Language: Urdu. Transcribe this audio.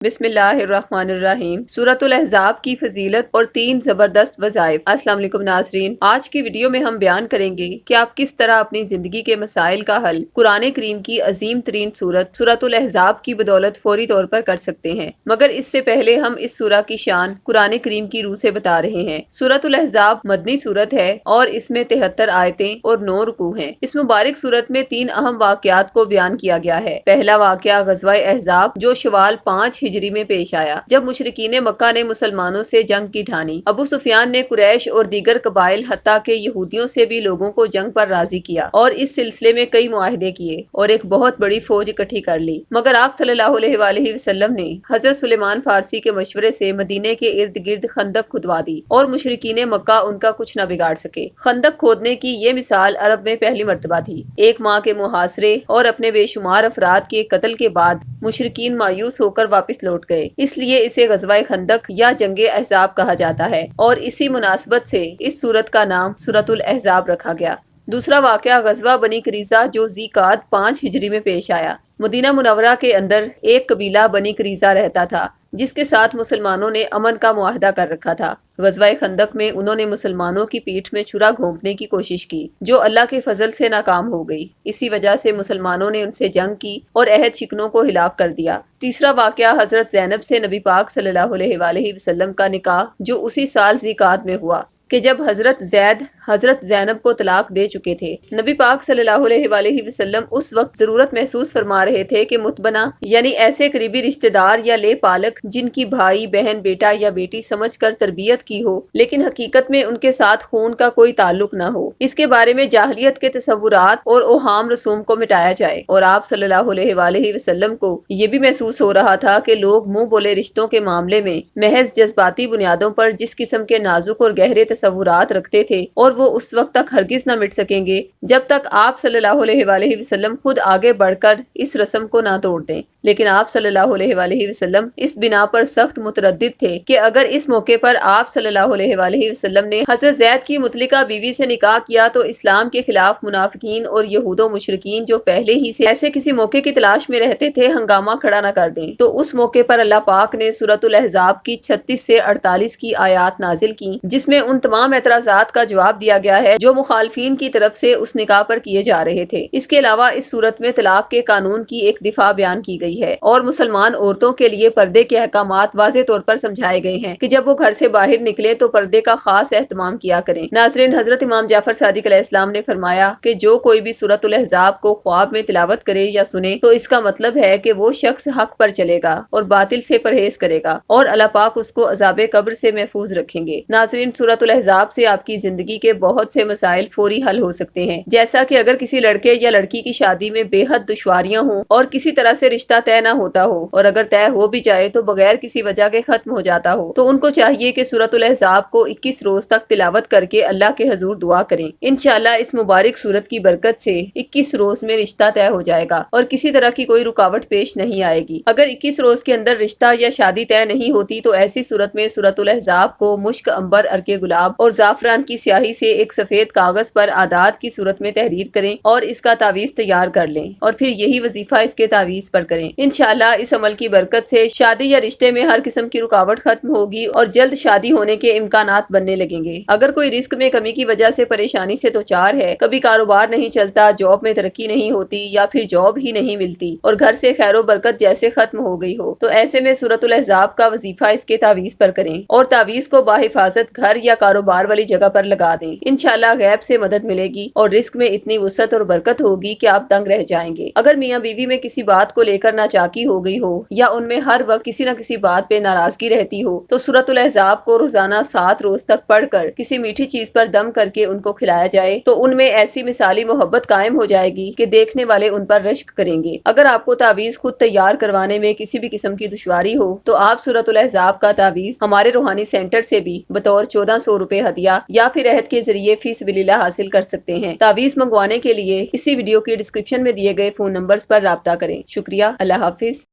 بسم اللہ الرحمن الرحیم۔ سورۃ الاحزاب کی فضیلت اور 3 زبردست وظائف۔ السلام علیکم ناظرین، آج کی ویڈیو میں ہم بیان کریں گے کہ آپ کس طرح اپنی زندگی کے مسائل کا حل قرآن کریم کی عظیم ترین سورۃ الاحزاب کی بدولت فوری طور پر کر سکتے ہیں۔ مگر اس سے پہلے ہم اس سورہ کی شان قرآن کریم کی روح سے بتا رہے ہیں۔ سورۃ الاحزاب مدنی سورت ہے اور اس میں 73 آیتیں اور 9 رکوع ہیں۔ اس مبارک سورت میں 3 اہم واقعات کو بیان کیا گیا ہے۔ پہلا واقعہ غزوہ احزاب جو شوال 5 ہجری میں پیش آیا، جب مشرکین مکہ نے مسلمانوں سے جنگ کی ٹھانی۔ ابو سفیان نے قریش اور دیگر قبائل حتیٰ کہ یہودیوں سے بھی لوگوں کو جنگ پر راضی کیا اور اس سلسلے میں کئی معاہدے کیے اور ایک بہت بڑی فوج اکٹھی کر لی۔ مگر آپ صلی اللہ علیہ وآلہ وسلم نے حضرت سلیمان فارسی کے مشورے سے مدینے کے ارد گرد خندق کھدوا دی اور مشرکین مکہ ان کا کچھ نہ بگاڑ سکے۔ خندق کھودنے کی یہ مثال عرب میں پہلی مرتبہ تھی۔ 1 ماہ کے محاصرے اور اپنے بے شمار افراد کے قتل کے بعد مشرکین مایوس ہو کر واپس لوٹ گئے، اس لیے اسے غزوہ خندق یا جنگ احزاب کہا جاتا ہے اور اسی مناسبت سے اس سورت کا نام سورۃ الاحزاب رکھا گیا۔ دوسرا واقعہ غزوہ بنی قریظہ جو ذی قعدہ 5 ہجری میں پیش آیا۔ مدینہ منورہ کے اندر ایک قبیلہ بنی قریظہ رہتا تھا جس کے ساتھ مسلمانوں نے امن کا معاہدہ کر رکھا تھا۔ غزوہ خندق میں انہوں نے مسلمانوں کی پیٹھ میں چھرا گھونپنے کی کوشش کی جو اللہ کے فضل سے ناکام ہو گئی۔ اسی وجہ سے مسلمانوں نے ان سے جنگ کی اور عہد شکنوں کو ہلاک کر دیا۔ تیسرا واقعہ حضرت زینب سے نبی پاک صلی اللہ علیہ وآلہ وسلم کا نکاح جو اسی سال ذی قعدہ میں ہوا کہ جب حضرت زید حضرت زینب کو طلاق دے چکے تھے۔ نبی پاک صلی اللہ علیہ وآلہ وسلم اس وقت ضرورت محسوس فرما رہے تھے کہ متبنہ یعنی ایسے قریبی رشتہ دار یا لے پالک جن کی بھائی بہن بیٹا یا بیٹی سمجھ کر تربیت کی ہو لیکن حقیقت میں ان کے ساتھ خون کا کوئی تعلق نہ ہو، اس کے بارے میں جاہلیت کے تصورات اور اوہام رسوم کو مٹایا جائے۔ اور آپ صلی اللہ علیہ وآلہ وسلم کو یہ بھی محسوس ہو رہا تھا کہ لوگ منہ بولے رشتوں کے معاملے میں محض جذباتی بنیادوں پر جس قسم کے نازک اور گہرے تصورات رکھتے تھے اور وہ اس وقت تک ہرگز نہ مٹ سکیں گے جب تک آپ صلی اللہ علیہ وآلہ وسلم خود آگے بڑھ کر اس رسم کو نہ توڑ دیں۔ لیکن آپ صلی اللہ علیہ وآلہ وسلم اس بنا پر سخت متردد تھے کہ اگر اس موقع پر آپ صلی اللہ علیہ وآلہ وسلم نے حضرت زید کی مطلقہ بیوی سے نکاح کیا تو اسلام کے خلاف منافقین اور یہود و مشرکین جو پہلے ہی سے ایسے کسی موقع کی تلاش میں رہتے تھے ہنگامہ کھڑا نہ کر دیں۔ تو اس موقع پر اللہ پاک نے سورۃ الاحزاب کی 36 سے 48 کی آیات نازل کی جس میں ان تمام اعتراضات کا جواب دیا گیا ہے جو مخالفین کی طرف سے اس نکاح پر کیے جا رہے تھے۔ اس کے علاوہ اس صورت میں طلاق کے قانون کی ایک دفعہ بیان کی گئی ہے اور مسلمان عورتوں کے لیے پردے کے احکامات واضح طور پر سمجھائے گئے ہیں کہ جب وہ گھر سے باہر نکلے تو پردے کا خاص اہتمام کیا کریں۔ ناظرین، حضرت امام جعفر صادق علیہ السلام نے فرمایا کہ جو کوئی بھی سورۃ الاحزاب کو خواب میں تلاوت کرے یا سنے تو اس کا مطلب ہے کہ وہ شخص حق پر چلے گا اور باطل سے پرہیز کرے گا اور اللہ پاک اس کو عذاب قبر سے محفوظ رکھیں گے۔ ناظرین، سورۃ الاحزاب سے آپ کی زندگی کے بہت سے مسائل فوری حل ہو سکتے ہیں، جیسا کہ اگر کسی لڑکے یا لڑکی کی شادی میں بے حد دشواریاں ہوں اور کسی طرح سے رشتہ طے نہ ہوتا ہو اور اگر طے ہو بھی جائے تو بغیر کسی وجہ کے ختم ہو جاتا ہو تو ان کو چاہیے کہ سورۃ الاحزاب کو 21 روز تک تلاوت کر کے اللہ کے حضور دعا کریں۔ انشاءاللہ اس مبارک سورت کی برکت سے 21 روز میں رشتہ طے ہو جائے گا اور کسی طرح کی کوئی رکاوٹ پیش نہیں آئے گی۔ اگر 21 روز کے اندر رشتہ یا شادی طے نہیں ہوتی تو ایسی صورت میں سورۃ الاحزاب کو مشک، عنبر، عرق گلاب اور زعفران کی سیاہی سے ایک سفید کاغذ پر اعداد کی صورت میں تحریر کریں اور اس کا تعویذ تیار کر لیں اور پھر یہی وظیفہ اس کے تعویذ پر کریں۔ انشاءاللہ اس عمل کی برکت سے شادی یا رشتے میں ہر قسم کی رکاوٹ ختم ہوگی اور جلد شادی ہونے کے امکانات بننے لگیں گے۔ اگر کوئی رزق میں کمی کی وجہ سے پریشانی سے دوچار ہے، کبھی کاروبار نہیں چلتا، جاب میں ترقی نہیں ہوتی یا پھر جاب ہی نہیں ملتی اور گھر سے خیر و برکت جیسے ختم ہو گئی ہو تو ایسے میں سورۃ الاحزاب کا وظیفہ اس کے تعویذ پر کریں اور تعویذ کو بحفاظت گھر یا کاروبار والی جگہ پر لگا دیں۔ انشاءاللہ غیب سے مدد ملے گی اور رزق میں اتنی وسعت اور برکت ہوگی کہ آپ دنگ رہ جائیں گے۔ اگر میاں بیوی میں کسی بات کو لے کر ناچاکی ہو گئی ہو یا ان میں ہر وقت کسی نہ کسی بات پہ ناراضگی رہتی ہو تو سورۃ الاحزاب کو روزانہ 7 روز تک پڑھ کر کسی میٹھی چیز پر دم کر کے ان کو کھلایا جائے تو ان میں ایسی مثالی محبت قائم ہو جائے گی کہ دیکھنے والے ان پر رشک کریں گے۔ اگر آپ کو تعویذ خود تیار کروانے میں کسی بھی قسم کی دشواری ہو تو آپ سورۃ الاحزاب کا تعویذ ہمارے روحانی سینٹر سے بھی بطور 1400 روپے ہدیہ یا پھر عہد کے ذریعے فی سبیل اللہ حاصل کر سکتے ہیں۔ تعویذ منگوانے کے لیے اسی ویڈیو کی ڈسکرپشن میں دیے گئے فون نمبرز پر رابطہ کریں۔ شکریہ، اللہ حافظ۔